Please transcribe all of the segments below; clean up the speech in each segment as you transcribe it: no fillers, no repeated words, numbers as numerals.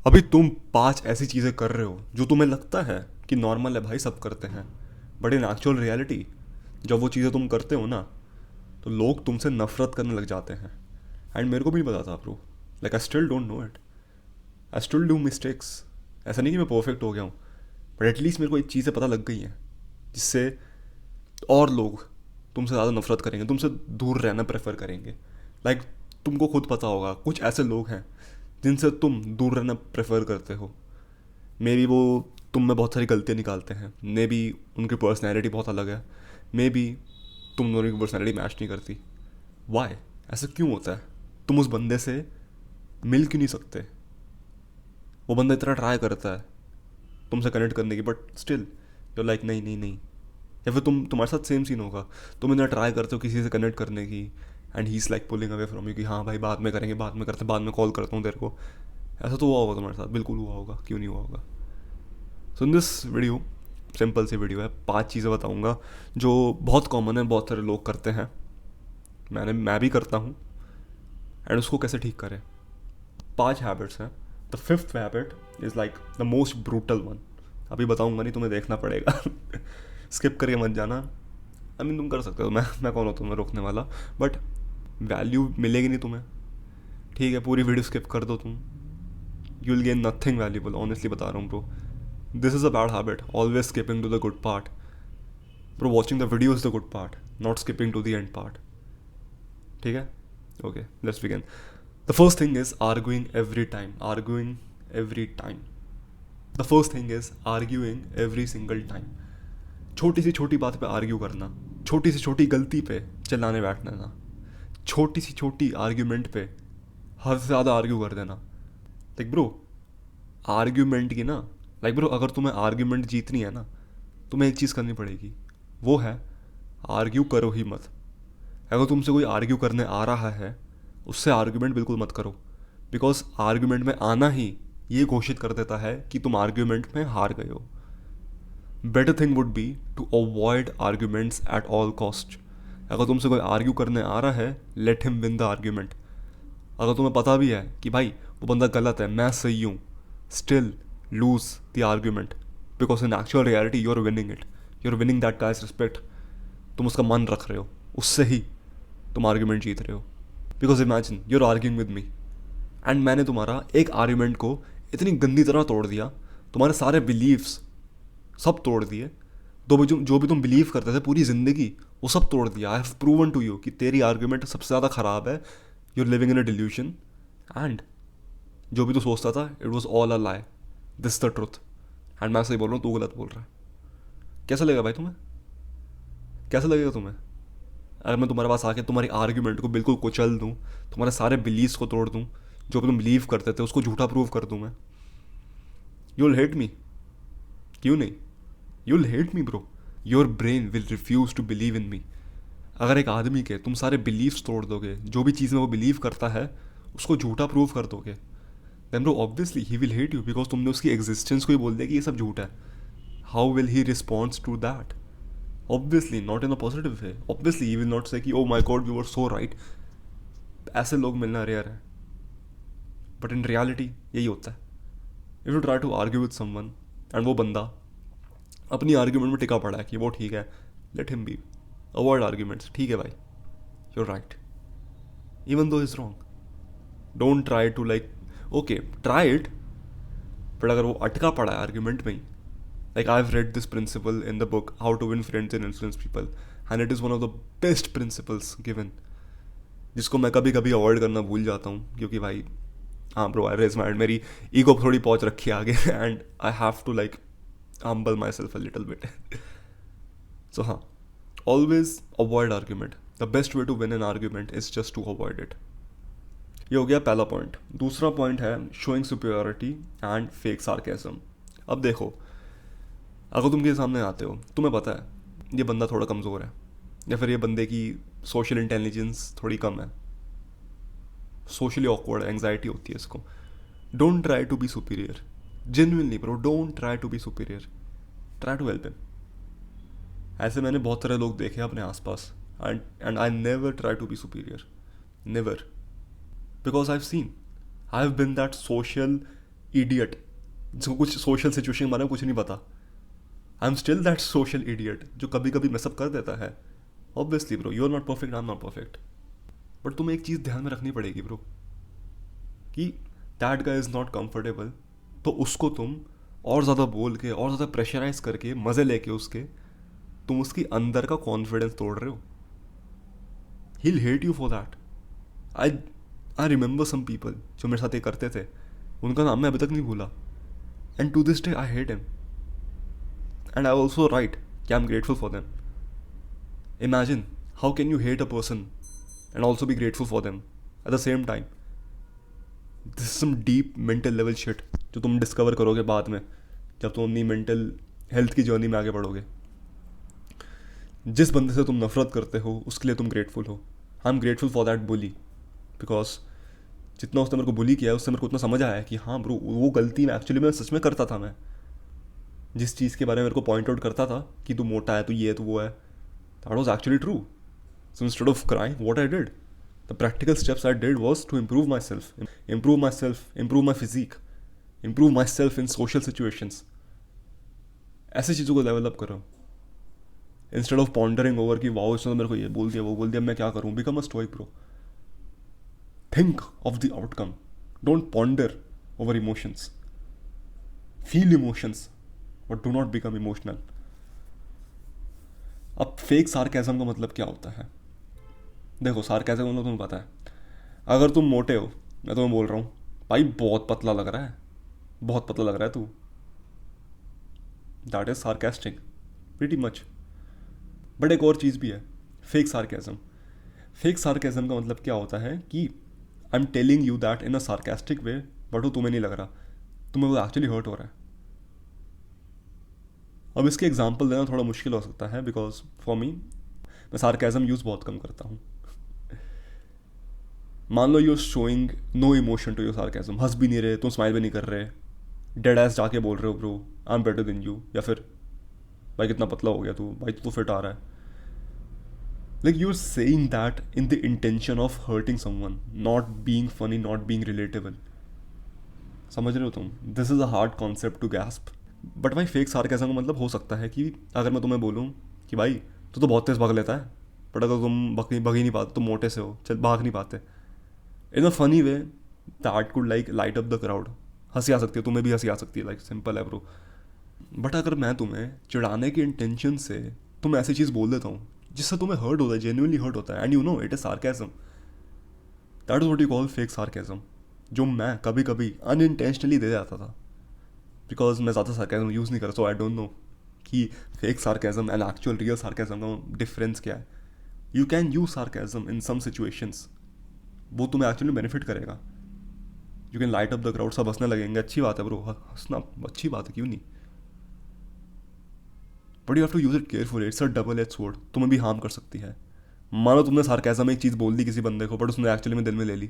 अभी तुम 5 ऐसी चीज़ें कर रहे हो जो तुम्हें लगता है कि नॉर्मल है भाई, सब करते हैं। बट इन एक्चुअल रियलिटी जब वो चीज़ें तुम करते हो ना, तो लोग तुमसे नफरत करने लग जाते हैं। एंड मेरे को भी नहीं पता था bro. Like I still don't know it. I still do mistakes. ऐसा नहीं कि मैं परफेक्ट हो गया हूँ, बट एटलीस्ट मेरे को एक चीज़ें पता लग गई हैं जिससे और लोग तुमसे ज़्यादा नफरत करेंगे, तुमसे दूर रहना प्रेफर करेंगे। लाइक तुमको खुद पता होगा कुछ ऐसे लोग हैं जिनसे तुम दूर रहना प्रेफर करते हो। मे बी वो तुम में बहुत सारी गलतियाँ निकालते हैं, मे बी उनकी पर्सनैलिटी बहुत अलग है, मे बी तुम दोनों की पर्सनैलिटी मैच नहीं करती। वाई? ऐसा क्यों होता है? तुम उस बंदे से मिल क्यों नहीं सकते? वो बंदा इतना ट्राई करता है तुमसे कनेक्ट करने की, बट स्टिल यू लाइक नहीं नहीं नहीं। या फिर तुम्हारे साथ सेम सीन होगा, तुम इतना ट्राई करते हो किसी से कनेक्ट करने की, and he is like pulling away from you कि हाँ भाई बाद में करेंगे, बाद में करते हैं, बाद में कॉल करता हूँ तेरे को। ऐसा तो हुआ होगा तुम्हारे साथ, बिल्कुल हुआ होगा, क्यों नहीं हुआ होगा? So in this video, simple सी वीडियो है, 5 चीज़ें बताऊँगा जो बहुत कॉमन है, बहुत सारे लोग करते हैं, मैं भी करता हूँ, एंड उसको कैसे ठीक करें। 5 हैबिट्स हैं। The fifth habit is like the most brutal one. अभी बताऊँगा नहीं, तुम्हें देखना पड़ेगा। स्किप करके मत जाना। आई मीन तुम कर सकते हो, मैं कौन हूँ तुम्हें रोकने वाला। बट वैल्यू मिलेगी नहीं तुम्हें, ठीक है? पूरी वीडियो स्किप कर दो तुम, you will gain nothing valuable, honestly बता रहा हूँ bro. This is a bad habit, always skipping to the good part. Bro watching the video is the good part, not skipping to the end part. ठीक है? Okay, let's begin. The first thing is arguing every time, arguing every time. The first thing is arguing every single time. छोटी सी छोटी बात पे argue करना, छोटी सी छोटी गलती पे चिल्लाने बैठना ना, छोटी सी छोटी आर्ग्यूमेंट पे हद से ज़्यादा आर्ग्यू कर देना। लाइक ब्रो, आर्ग्यूमेंट की ना, लाइक ब्रो अगर तुम्हें आर्ग्यूमेंट जीतनी है ना, तुम्हें एक चीज़ करनी पड़ेगी, वो है आर्ग्यू करो ही मत। अगर तुमसे कोई आर्ग्यू करने आ रहा है, उससे आर्ग्यूमेंट बिल्कुल मत करो। बिकॉज आर्ग्यूमेंट में आना ही ये घोषित कर देता है कि तुम आर्ग्यूमेंट में हार गए हो। Better thing would be to avoid arguments at all cost. अगर तुमसे कोई आर्ग्यू करने आ रहा है, let him win the argument. अगर तुम्हें पता भी है कि भाई वो बंदा गलत है, मैं सही हूँ, still lose the argument. Because in actual reality you are winning it, you are winning that guy's respect. तुम उसका मन रख रहे हो, उससे ही तुम आर्ग्यूमेंट जीत रहे हो। Because imagine you are arguing with me, and मैंने तुम्हारा एक आर्ग्यूमेंट को इतनी गंदी तरह तोड़ दिया, तुम्हारे सारे बिलीव्स सब तोड़ दिए। जो भी तुम बिलीव करते थे पूरी ज़िंदगी, वो सब तोड़ दिया। I have proven to you कि तेरी आर्ग्यूमेंट सबसे ज़्यादा ख़राब है। You are living in a delusion, and जो भी तू सोचता था it was all a lie, this the truth. And मैं सही बोल रहा हूँ, तू गलत बोल रहा है। कैसा लगेगा भाई तुम्हें? कैसा लगेगा तुम्हें अगर मैं तुम्हारे पास आके तुम्हारी आर्ग्यूमेंट को बिल्कुल कुचल दूँ, तुम्हारे सारे बिलीव्स को तोड़ दूँ, जो भी तुम बिलीव करते थे उसको झूठा प्रूव कर दूँ मैं? यू विल हेट मी, क्यों नहीं? You will hate me bro. Your brain will refuse to believe in me. अगर एक आदमी के तुम सारे बिलीव्स तोड़ दोगे, जो भी चीज़ में वो बिलीव करता है उसको झूठा प्रूव कर दोगे, then bro obviously he will hate you, because तुमने उसकी एग्जिस्टेंस को ही बोल दिया कि ये सब झूठा है। How will he responds to that? Obviously not in a positive way. Obviously he will not say कि oh my God you are so right. ऐसे लोग मिलना रेयर है, बट इन रियलिटी यही होता है। If you try to argue with someone and वो बंदा अपनी आर्ग्यूमेंट में टिका पड़ा है कि वो ठीक है, let him be. Avoid arguments, ठीक है भाई, you are right, even though is wrong. Don't try to like, okay try it, but अगर वो अटका पड़ा है आर्ग्यूमेंट में ही, like I have read this principle in the book how to win friends and influence people, and it is one of the best principles given, जिसको मैं कभी कभी अवॉइड करना भूल जाता हूँ क्योंकि भाई, हाँ ब्रो आई रेज माइंड, मेरी ईगो थोड़ी पहुँच रखी है आगे, and I have to like humble myself a little bit. So हाँ, always avoid argument. The best way to win an argument is just to avoid it. ये हो गया पहला पॉइंट। दूसरा पॉइंट है showing superiority and fake sarcasm. अब देखो, अगर तुम के सामने आते हो, तुम्हें पता है ये बंदा थोड़ा कमज़ोर है, या फिर ये बंदे की सोशल इंटेलिजेंस थोड़ी कम है, सोशली ऑकवर्ड, एंग्जाइटी होती है इसको, don't try to be superior. Genuinely bro, don't try to be superior, try to help him. ऐसे मैंने बहुत सारे लोग देखे अपने आसपास, and I never try to be superior, never, because I have seen, I have been that social idiot जिसको कुछ सोशल सिचुएशन के बारे में कुछ नहीं पता. I am still that social idiot जो कभी कभी मैसअप कर देता है. Obviously bro, you are not perfect, I am not perfect. But तुम्हें एक चीज़ ध्यान में रखनी पड़ेगी ब्रो कि that guy is not comfortable. तो उसको तुम और ज़्यादा बोल के और ज़्यादा प्रेशराइज करके मज़े लेके उसके तुम उसकी अंदर का कॉन्फिडेंस तोड़ रहे हो. He will hate you for that. I I remember some people जो मेरे साथ ये करते थे. उनका नाम मैं अभी तक नहीं भूला. And to this day I hate him. And I also write कि I am grateful for them. Imagine how can you hate a person and also be grateful for them at the same time. This is some deep mental level shit जो तुम discover करोगे बाद में जब तुम अपनी mental health की journey में आगे बढ़ोगे. जिस बंदे से तुम नफरत करते हो उसके लिए तुम ग्रेटफुल हो. आई am grateful for that bully because जितना उसने मेरे को बुली किया है उससे मेरे को उतना समझ आया है कि हाँ ब्रो वो गलती मैं एक्चुअली मैं सच में करता था. मैं जिस चीज़ के बारे में मेरे को पॉइंट आउट करता था कि तू मोटा है, तू ये है, तू वो है, that was actually true. So instead of crying what I did, the practical steps I did was to improve myself, improve my physique, improve myself in social situations. ऐसी चीज़ों को लेवल अप करो इंस्टेड ऑफ पॉन्डरिंग ओवर कि wow इसने तो मेरे को ये बोल दिया वो बोल दिया मैं क्या करूँ. Become a stoic bro. Think of the outcome. Don't ponder over emotions. Feel emotions but do not become emotional. अब फेक सार्केज़म का मतलब क्या होता है? देखो सार्केज़म मतलब तुम्हें पता है. अगर तुम मोटे हो, मैं तुम्हें बोल रहा हूँ भाई बहुत पतला लग रहा है, बहुत पतला लग रहा है तू, that is sarcastic pretty much. But एक और चीज़ भी है, फेक सार्केज़म. फेक सार्केज़म का मतलब क्या होता है कि I am telling you that in a sarcastic way but वो तुम्हें नहीं लग रहा, तुम्हें वो एक्चुअली हर्ट हो रहा है. अब इसके एग्जाम्पल देना थोड़ा मुश्किल हो सकता है बिकॉज फॉर मी मैं सार्केज़म यूज़ बहुत कम करता हूँ. मान लो you showing no emotion to your sarcasm. हंस भी नहीं रहे, तुम स्माइल भी नहीं कर रहे, डेड एस जाके बोल रहे हो bro I am better than you, या फिर भाई कितना पतला हो गया तू, भाई तू तो फिट आ रहा है. Like you are saying that in the intention of hurting someone, not being funny, not being relatable. समझ रहे हो तुम? This is a hard concept to grasp. But भाई फेक सार्केज़म का मतलब हो सकता है कि अगर मैं तुम्हें बोलूँ कि भाई तू तो बहुत तेज़ भाग लेता है बट अगर तुम भाग ही नहीं पाते, तुम मोटे से हो, चल भाग नहीं पाते, in a funny way that could like light up the crowd. हंसी आ सकती है, तुम्हें भी हंसी आ सकती है, लाइक सिंपल है ब्रो. बट अगर मैं तुम्हें चिढ़ाने की इंटेंशन से तुम ऐसी चीज़ बोल देता हूँ जिससे तुम्हें हर्ट होता है, जेन्युइनली हर्ट होता है, and you know it is sarcasm, that is what you call fake sarcasm. जो मैं कभी कभी अनइंटेंशनली दे जाता था बिकॉज मैं ज़्यादा सार्केज़म यूज़ नहीं करता, सो आई डोंट नो कि fake sarcasm and actual real sarcasm का डिफरेंस क्या है. You can use sarcasm in some situations, वो तुम्हें एक्चुअली बेनिफिट करेगा. You can light up the crowd, सब हंसने लगेंगे, अच्छी बात है ब्रो, हंसना अच्छी बात है, क्यों नहीं. But you have to use it carefully. It's a double edge sword, तुम्हें भी हार्म कर सकती है. मानो तुमने सार्केज़म में एक चीज़ बोल दी किसी बंदे को बट उसने एक्चुअली में दिल में ले ली,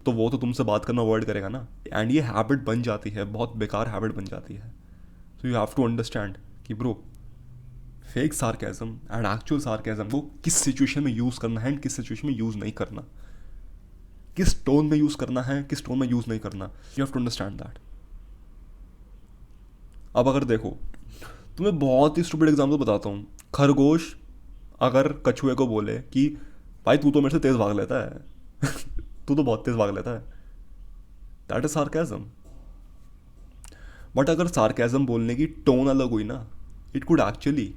तो वो तो तुमसे बात करना अवॉइड करेगा ना. एंड ये हैबिट बन जाती है, बहुत बेकार हैबिट बन जाती है. So you have to understand कि bro fake sarcasm and actual sarcasm को किस सिचुएशन में यूज़ करना है एंड किस सिचुएशन में यूज़ नहीं करना, किस टोन में यूज़ करना है, किस टोन में यूज़ नहीं करना. You have to understand that. अब अगर देखो, तुम्हें बहुत ही स्टूपिड एग्जाम्पल बताता हूँ. खरगोश अगर कछुए को बोले कि भाई तू तो मेरे से तेज़ भाग लेता है तू तो बहुत तेज़ भाग लेता है, दैट इज सार्केज़म. बट अगर सार्केज़म बोलने की टोन अलग हुई ना, it could actually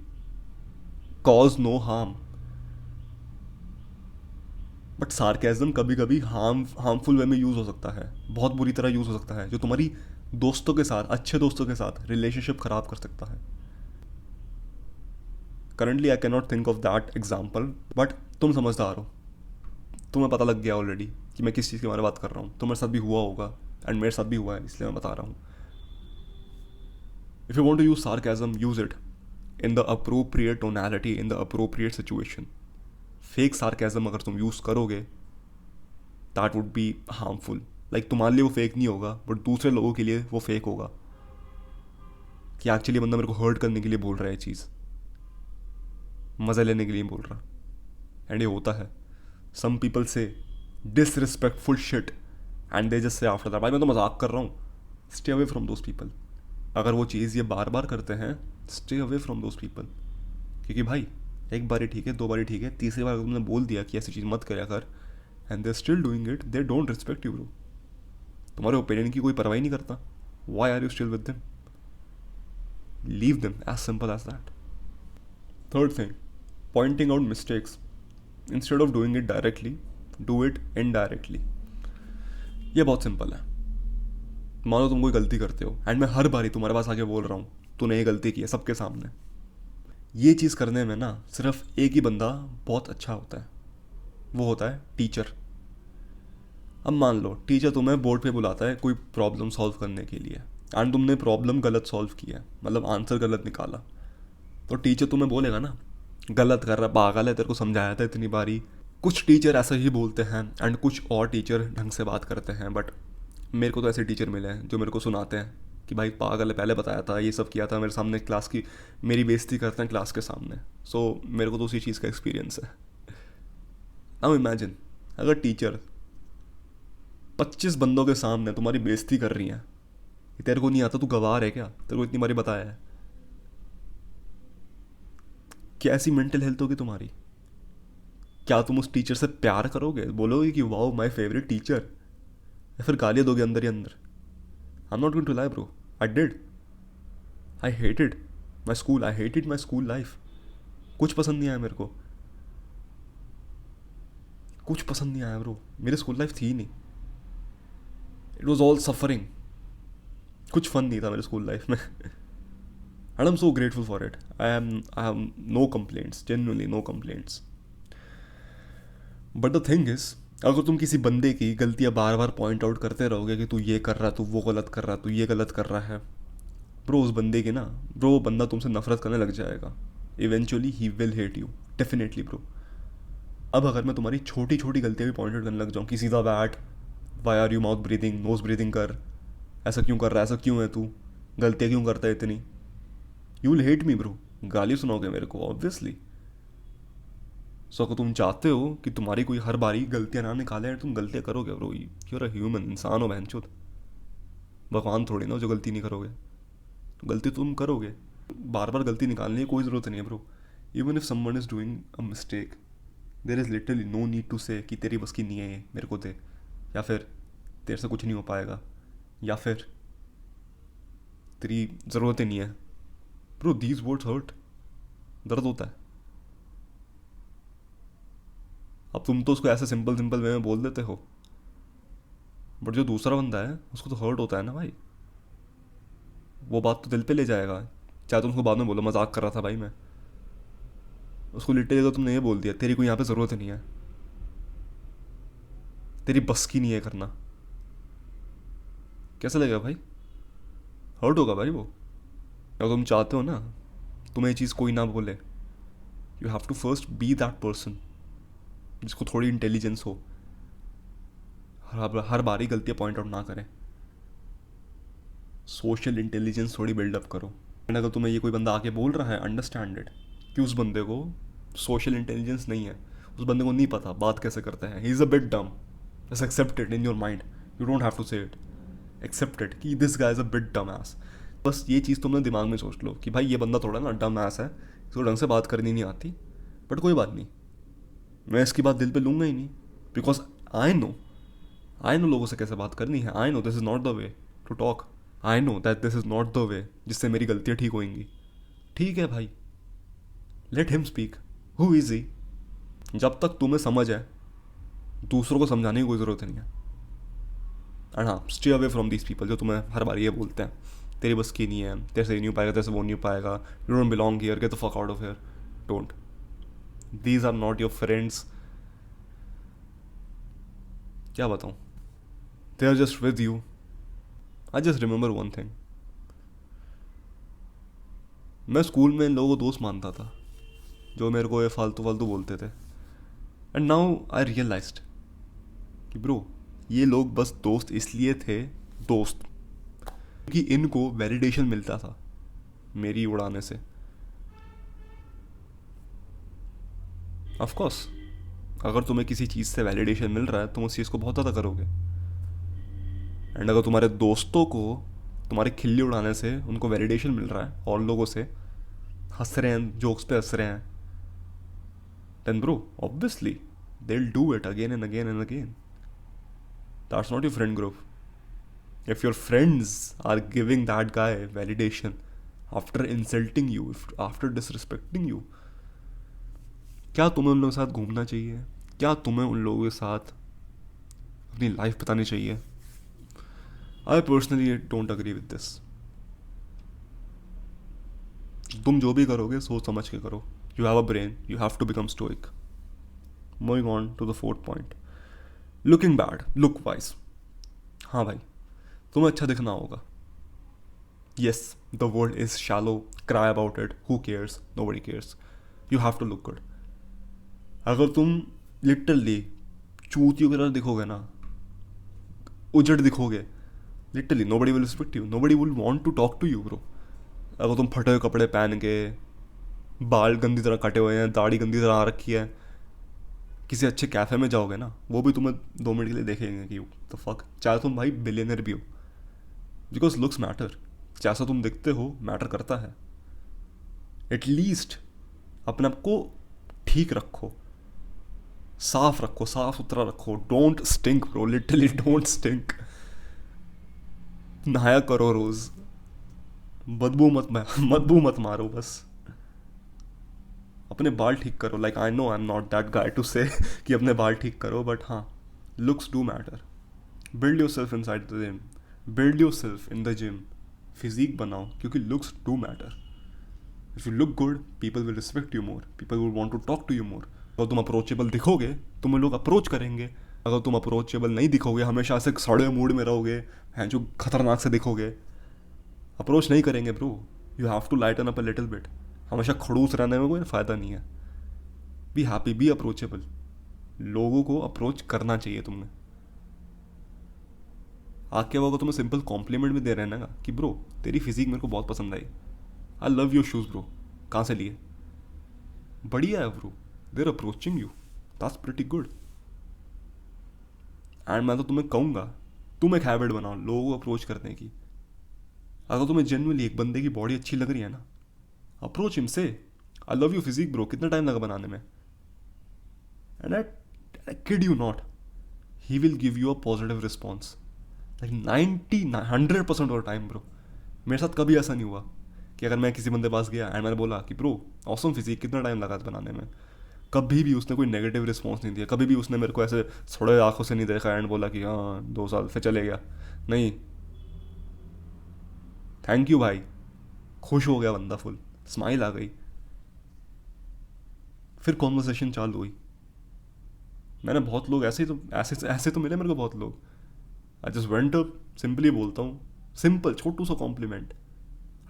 cause no harm. But sarcasm कभी कभी हार्मफुल वे में यूज़ हो सकता है, बहुत बुरी तरह यूज़ हो सकता है, जो तुम्हारी दोस्तों के साथ, अच्छे दोस्तों के साथ रिलेशनशिप ख़राब कर सकता है. Currently I can not think of that example, but तुम समझदार हो, तुम्हें पता लग गया ऑलरेडी कि मैं किस चीज़ के बारे में बात कर रहा हूँ. तुम्हारे साथ भी हुआ होगा एंड मेरे साथ भी हुआ है, इसलिए मैं बता रहा हूँ. If you want to use sarcasm, use it in the appropriate tonality, in the appropriate situation. Fake sarcasm अगर तुम यूज़ करोगे that would be harmful. Like तुम्हारे लिए वो फेक नहीं होगा बट दूसरे लोगों के लिए वो फेक होगा कि एक्चुअली बंदा मेरे को हर्ट करने के लिए बोल रहा है, चीज़ मज़े लेने के लिए बोल रहा. एंड ये होता है. सम पीपल से disrespectful shit and they just say after that भाई मैं तो मजाक कर रहा हूँ. Stay away from those people. अगर वो चीज़ ये बार बार करते हैं, stay away from those people. क्योंकि भाई एक बारी ठीक है, दो बारी ठीक है, तीसरी बार तुमने बोल दिया कि ऐसी चीज़ मत करा कर, and they still doing it, they don't respect you bro. तुम्हारे ओपिनियन की कोई परवाही नहीं करता. Why are you still with them? Leave them, as simple as that. Third thing, pointing out mistakes. Instead of doing it directly, do it indirectly. ये बहुत simple है. मानो तुम कोई गलती करते हो एंड मैं हर बारी तुम्हारे पास आके बोल रहा हूँ तूने ये गलती की है सबके सामने. ये चीज़ करने में ना सिर्फ एक ही बंदा बहुत अच्छा होता है, वो होता है टीचर. अब मान लो टीचर तुम्हें बोर्ड पे बुलाता है कोई प्रॉब्लम सॉल्व करने के लिए, एंड तुमने प्रॉब्लम गलत सॉल्व किया, मतलब आंसर गलत निकाला. तो टीचर तुम्हें बोलेगा ना, गलत कर रहा, पागल है, तेरे को समझाया था इतनी बारी. कुछ टीचर ऐसा ही बोलते हैं एंड कुछ और टीचर ढंग से बात करते हैं. बट मेरे को तो ऐसे टीचर मिले हैं जो मेरे को सुनाते हैं कि भाई पागल है, पहले बताया था, ये सब किया था, मेरे सामने क्लास की मेरी बेइज्जती करते हैं क्लास के सामने. सो मेरे को तो उसी चीज़ का एक्सपीरियंस है. नाउ इमेजिन अगर टीचर 25 बंदों के सामने तुम्हारी बेइज्जती कर रही हैं, तेरे को नहीं आता, तू गवार है क्या, तेरे को इतनी बारी बताया है. कैसी मेंटल हेल्थ होगी तुम्हारी? क्या तुम उस टीचर से प्यार करोगे, बोलोगे कि वाओ माय फेवरेट टीचर, या फिर गालियाँ दोगे अंदर ही अंदर? I am not going to lie bro, I did. I hated my school, I hated my school life. कुछ पसंद नहीं आया मेरे को, कुछ पसंद नहीं आया ब्रो. मेरी स्कूल लाइफ थी ही नहीं. It was all suffering. कुछ फन नहीं था मेरे स्कूल लाइफ में. And I am so grateful for it. I have no complaints, genuinely no complaints. But the thing is, अगर तुम किसी बंदे की गलतियाँ बार बार पॉइंट आउट करते रहोगे कि तू ये कर रहा है, तू वो गलत कर रहा है, तू ये गलत कर रहा है, ब्रो उस बंदे की ना, ब्रो वो बंदा तुमसे नफरत करने लग जाएगा. Eventually he will hate you, definitely bro. अब अगर मैं तुम्हारी छोटी छोटी गलतियाँ भी पॉइंट आउट करने लग जाऊँ कि सीधा बैठ, why are you mouth breathing, nose breathing कर, ऐसा क्यों कर रहा है, ऐसा क्यों है तू, गलतियाँ क्यों करता है इतनी, you will hate me bro. गाली सुनाओगे मेरे को ऑब्वियसली. सो अगर तुम चाहते हो कि तुम्हारी कोई हर बारी गलतियाँ ना निकाले, तुम गलतियाँ करोगे bro. You are a human, इंसान हो बहनचोद, भगवान थोड़ी ना जो गलती नहीं करोगे. तो गलती तुम करोगे, बार बार गलती निकालने की कोई ज़रूरत नहीं है bro. Even if someone is doing a mistake, there is literally no need to say कि तेरी बस की नहीं है ये, मेरे को दे, या फिर तेरे से कुछ नहीं हो पाएगा, या फिर तेरी ज़रूरत ही नहीं है. ब्रो दीज वर्ड्स हर्ट, दर्द होता है. अब तुम तो उसको ऐसे सिंपल सिंपल वे में बोल देते हो, बट जो दूसरा बंदा है उसको तो हर्ट होता है ना भाई. वो बात तो दिल पे ले जाएगा. चाहे तुम उसको बाद में बोलो मजाक कर रहा था भाई मैं, उसको लिटरली अगर तुमने ये बोल दिया तेरी कोई यहाँ पे ज़रूरत नहीं है, तेरी बस की नहीं है करना, कैसा लगेगा भाई? हर्ट होगा भाई वो. अगर तुम चाहते हो ना तुम्हें ये चीज़ कोई ना बोले, you have to first be that person जिसको थोड़ी इंटेलिजेंस हो, हर बारी गलतियाँ पॉइंट आउट ना करें. सोशल इंटेलिजेंस थोड़ी बिल्डअप करो. एंड अगर तुम्हें ये कोई बंदा आके बोल रहा है, अंडरस्टैंड इट कि उस बंदे को सोशल इंटेलिजेंस नहीं है, उस बंदे को नहीं पता बात कैसे करते हैं, he is a bit dumb. Just accept it in your mind, you don't have to say it. Accept it कि this guy is a bit dumb ass. बस ये चीज़ तुमने दिमाग में सोच लो कि भाई ये बंदा थोड़ा ना डम एस है, इसको ढंग से बात करनी नहीं आती. बट कोई बात नहीं, मैं इसकी बात दिल पे लूँगा ही नहीं. बिकॉज आई नो लोगों से कैसे बात करनी है. I know this is not the way to talk. I know that this is not the way जिससे मेरी गलतियाँ ठीक होंगी. ठीक है भाई, let him speak. Who is he? जब तक तुम्हें समझ है, दूसरों को समझाने की कोई ज़रूरत नहीं है. एंड हाँ, stay away from these people जो तुम्हें हर बार ये बोलते हैं तेरी बस की नहीं है, तेरे से नहीं हो पाएगा, तेरे से वो नहीं हो पाएगा, you don't belong here, get the fuck out of here. Don't. These are not your friends. क्या बताऊँ, they are just with you. I just remember one thing, मैं स्कूल में इन लोगों को दोस्त मानता था जो मेरे को ये फालतू फालतू बोलते थे. एंड नाउ आई रियलाइज्ड कि ब्रो ये लोग बस दोस्त इसलिए थे दोस्त क्योंकि इनको वैलिडेशन मिलता था मेरी उड़ाने से. ऑफ कोर्स अगर तुम्हें किसी चीज़ से वैलिडेशन मिल रहा है तुम उस चीज़ को बहुत ज़्यादा करोगे. एंड अगर तुम्हारे दोस्तों को तुम्हारे खिल्ली उड़ाने से उनको वैलिडेशन मिल रहा है और लोगों से, हंस रहे हैं, जोक्स पे हंस रहे हैं, then bro, obviously they'll do it again and again and again. That's not your friend group. If your friends are giving that guy validation after insulting you, after disrespecting you, क्या तुम्हें उन लोगों के साथ घूमना चाहिए? क्या तुम्हें उन लोगों के साथ अपनी लाइफ बतानी चाहिए? I personally don't agree with this. तुम जो भी करोगे सोच समझ के करो. You have a brain, you have to become stoic. Moving on to the fourth point. Looking bad, look wise. हाँ भाई, तुम्हें अच्छा दिखना होगा. Yes, the world is shallow, cry about it, who cares, nobody cares. You have to look good. अगर तुम literally चूतियों की तरह दिखोगे ना, उजड़ दिखोगे, literally nobody will respect you, nobody will want to talk to you bro. अगर तुम फटे हुए कपड़े पहन के, बाल गंदी तरह कटे हुए हैं, दाढ़ी गंदी तरह आ रखी है, किसी अच्छे कैफ़े में जाओगे ना, वो भी तुम्हें 2 मिनट के लिए देखेंगे कि तो फक, चाहे तुम भाई बिलियनर भी हो, बिकॉज लुक्स मैटर. जैसा तुम दिखते हो मैटर करता है. एटलीस्ट अपने आप को ठीक रखो, साफ रखो, साफ सुथरा रखो. Don't stink bro, literally don't stink. नहाया करो रोज, बदबू मत मारो बस. अपने बाल ठीक करो. Like I know I am not that guy to say कि अपने बाल ठीक करो, बट हाँ, looks do matter. Build yourself inside the gym, build yourself in the gym. Physique बनाओ, क्योंकि looks do matter. If you look good, people will respect you more, people will want to talk to you more. अगर तुम approachable दिखोगे, तुम्हें लोग approach करेंगे. अगर तुम approachable नहीं दिखोगे, हमेशा से सड़े मूड में रहोगे, हैं जो खतरनाक से दिखोगे, अप्रोच नहीं करेंगे bro. You have to lighten up a little bit. हमेशा खड़ूस रहने में कोई फ़ायदा नहीं है. Be happy, be approachable. लोगों को अप्रोच करना चाहिए तुमने. आके वो तुम्हें सिंपल कॉम्प्लीमेंट भी दे रहे हैं ना कि ब्रो तेरी फिजिक मेरे को बहुत पसंद आई, I love your shoes bro, कहाँ से लिए, बढ़िया है bro, they're approaching you, that's pretty good. And मैं तो तुम्हें कहूँगा, तुम एक हैबिट बनाओ लोगों को अप्रोच करने की. अगर तुम्हें जेन्युइनली एक बंदे की बॉडी अच्छी लग रही है ना, approach him, say I love you physique bro, कितना टाइम लगा बनाने में, and I kid you not, he will give you a positive response. Like 100% of time bro. मेरे साथ कभी ऐसा नहीं हुआ कि अगर मैं किसी बंदे पास गया एंड मैंने बोला कि ब्रो ऑसम फिजिक, कितना टाइम लगा बनाने में, कभी भी उसने कोई नेगेटिव रिस्पॉन्स नहीं दिया. कभी भी उसने मेरे को ऐसे थोड़े आंखों से नहीं देखा एंड बोला कि हाँ 2 साल फिर चले गया. नहीं, थैंक यू भाई, खुश हो गया बंदा, फुल स्माइल आ गई. फिर कॉन्वर्सेशन चालू हुई. मैंने बहुत लोग ऐसे तो मिले मेरे को बहुत लोग. I just went up, simply बोलता हूँ, सिंपल छोटू सा compliment,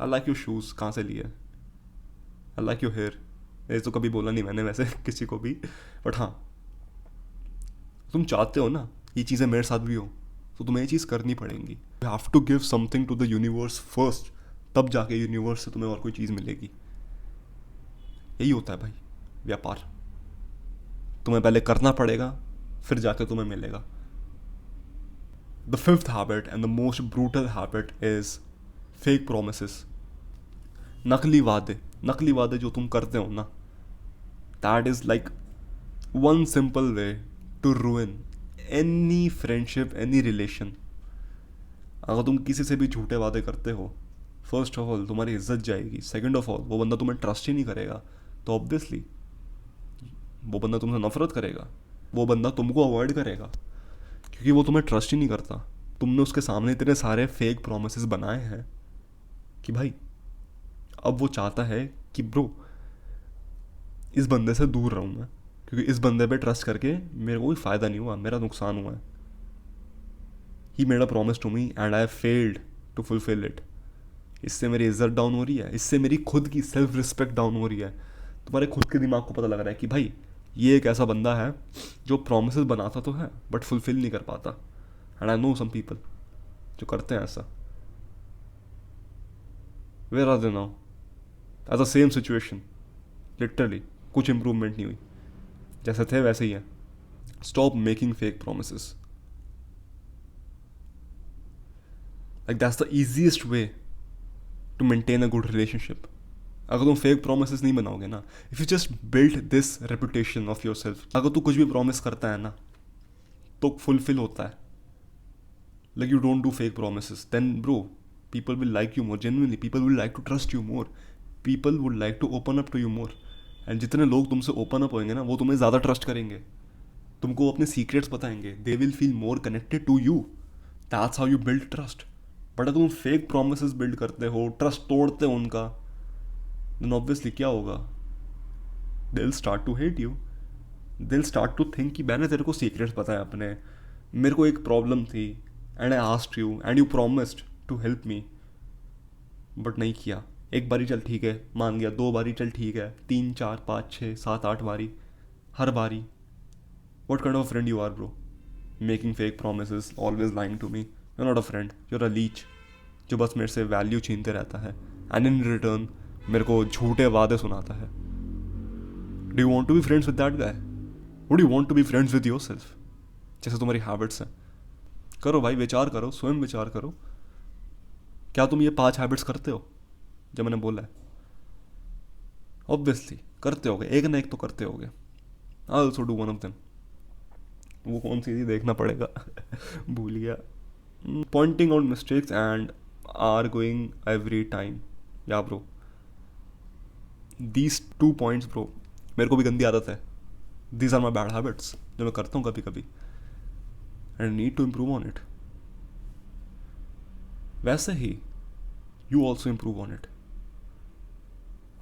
I like your shoes, कहाँ से लिए, आई लाइक योर हेयर. ये तो कभी बोला नहीं मैंने वैसे किसी को भी, बट हाँ, तुम चाहते हो ना ये चीज़ें मेरे साथ भी हो, तो तुम्हें ये चीज़ करनी पड़ेगी. You have to give something to the universe first, तब जाके यूनिवर्स से तुम्हें और कोई चीज़ मिलेगी. यही होता है भाई व्यापार. तुम्हें पहले करना पड़ेगा, फिर जाके तुम्हें मिलेगा. The fifth habit and the most brutal habit is fake promises. नकली वादे जो तुम करते हो ना, that is like one simple way to ruin any friendship, any relation. अगर तुम किसी से भी झूठे वादे करते हो, फर्स्ट ऑफ ऑल तुम्हारी इज्जत जाएगी. सेकंड ऑफ ऑल वो बंदा तुम्हें ट्रस्ट ही नहीं करेगा, तो ऑब्वियसली वो बंदा तुमसे नफरत करेगा, वो बंदा तुमको अवॉइड करेगा, क्योंकि वो तुम्हें ट्रस्ट ही नहीं करता. तुमने उसके सामने इतने सारे फेक प्रोमिसेस बनाए हैं कि भाई अब वो चाहता है कि ब्रो इस बंदे से दूर रहूँ मैं, क्योंकि इस बंदे पे ट्रस्ट करके मेरे को कोई फ़ायदा नहीं हुआ, मेरा नुकसान हुआ है. He made a promise to me and I failed to fulfil it. इससे मेरी इज्जत डाउन हो रही है, इससे मेरी खुद की सेल्फ रिस्पेक्ट डाउन हो रही है. तुम्हारे खुद के दिमाग को पता लग रहा है कि भाई ये एक ऐसा बंदा है जो प्रोमिसेस बनाता तो है बट फुलफिल नहीं कर पाता. And I know some people जो करते हैं ऐसा. Where are they now? As a same situation, literally कुछ इम्प्रूवमेंट नहीं हुई, जैसे थे वैसे ही है. Stop making fake promises. Like that's the easiest way to maintain a good relationship. अगर तुम फेक प्रोमिस नहीं बनाओगे ना, if you just build this reputation of yourself, अगर तू कुछ भी प्रॉमिस करता है ना तो फुलफिल होता है. Like you don't do fake promise, then bro people will like you more. Genuinely people will like to trust you more. People would like to open up to you more. And जितने लोग तुमसे open up होंगे ना वो तुम्हें ज़्यादा trust करेंगे, तुमको अपने सीक्रेट्स बताएंगे. They will feel more connected to you. That's how you build trust. But अगर तुम फेक प्रोमिस बिल्ड करते हो, ट्रस्ट तोड़ते हो उनका, देन ऑब्वियसली क्या होगा? They will start to hate you. They will start to think कि मैंने तेरे को सीक्रेट्स बताए अपने, मेरे को एक प्रॉब्लम थी and I asked you and you promised to help me, but नहीं किया. एक बारी चल ठीक है मान गया, 2 बारी चल ठीक है, 3 4 5 6 7 8 बारी, हर बारी. What kind of friend you are bro? Making fake promise, always lying to me. You not a friend, you're a leech जो बस मेरे से वैल्यू छीनते रहता है एंड इन रिटर्न मेरे को झूठे वादे सुनाता है. Do you want to be friends with that guy? Would you want to be friends with yourself? जैसे तुम्हारी हैबिट्स हैं, करो भाई, विचार करो, स्वयं विचार करो. क्या तुम ये 5 हैबिट्स करते हो जो मैंने बोला है? ऑब्वियसली करते होगे, एक ना एक तो करते होगे. I also do one of them. वो कौन सी थी देखना पड़ेगा भूल गया. Pointing out mistakes and are going every time. या ब्रो दीज 2 पॉइंट्स ब्रो, मेरे को भी गंदी आदत है. These are my bad habits जो मैं करता हूँ कभी कभी and need to improve on it. वैसे ही you also improve on it.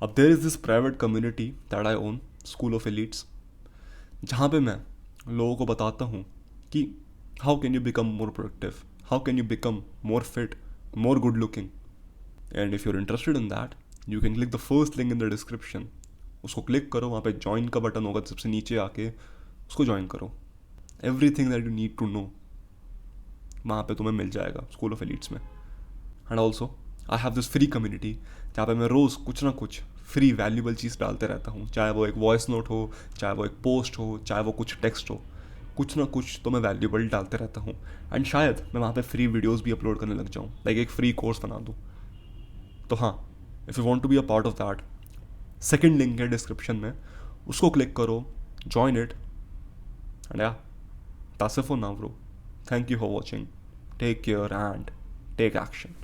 अब there is this private community that I own, school of elites, जहाँ पे मैं लोगों को बताता हूँ कि how can you become more productive, how can you become more fit, more good looking. And if you are interested in that you can click the first link in the description. उसको click करो, वहाँ पे join का button होगा सबसे नीचे आके, उसको ज्वाइन करो. Everything that you need to know वहाँ पे तुम्हें मिल जाएगा स्कूल ऑफ एलिट्स में. And also I have this free community जहाँ पे मैं रोज़ कुछ ना कुछ फ्री वैल्यूबल चीज़ डालते रहता हूँ, चाहे वो एक वॉइस नोट हो, चाहे वो एक पोस्ट हो, चाहे वो कुछ टेक्स्ट हो, कुछ ना कुछ तो मैं वैल्यूबल डालते रहता हूँ. एंड शायद मैं वहाँ पे फ्री वीडियोज़ भी अपलोड करने लग जाऊँ, लाइक एक फ्री कोर्स बना दूँ. तो हाँ, if you want to be a part of that, second link है डिस्क्रिप्शन में, उसको क्लिक करो, join it. And yeah that's it for now bro. Thank you for watching. Take care and take action.